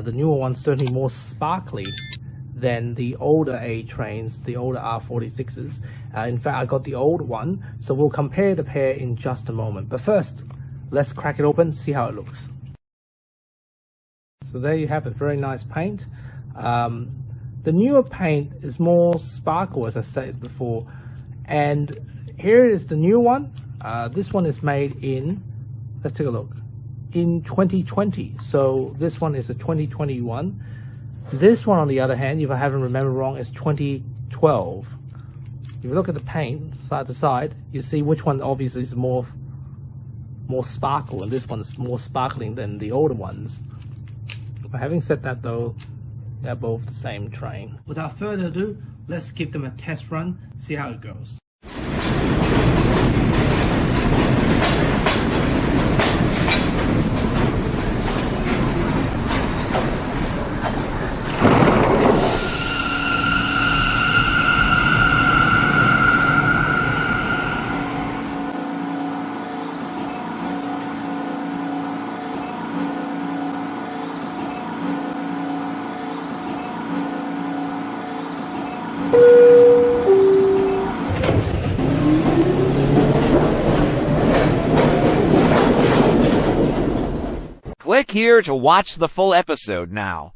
The newer one's certainly more sparkly than the older A trains, the older R46s. In fact, I got the old one, so we'll compare the pair in just a moment. But first, let's crack it open, see how it looks. So there you have it, very nice paint. The newer paint is more sparkle, as I said before. And here is the new one. This one is made in, let's take a look, in 2020. So this one is a 2021. This one, on the other hand, if I haven't remembered wrong, is 2012. If you look at the paint side to side, you see which one obviously is more sparkle, and this one's more sparkling than the older ones. But having said that though, they're both the same train. Without further ado, let's give them a test run, see how it goes. Click here to watch the full episode now.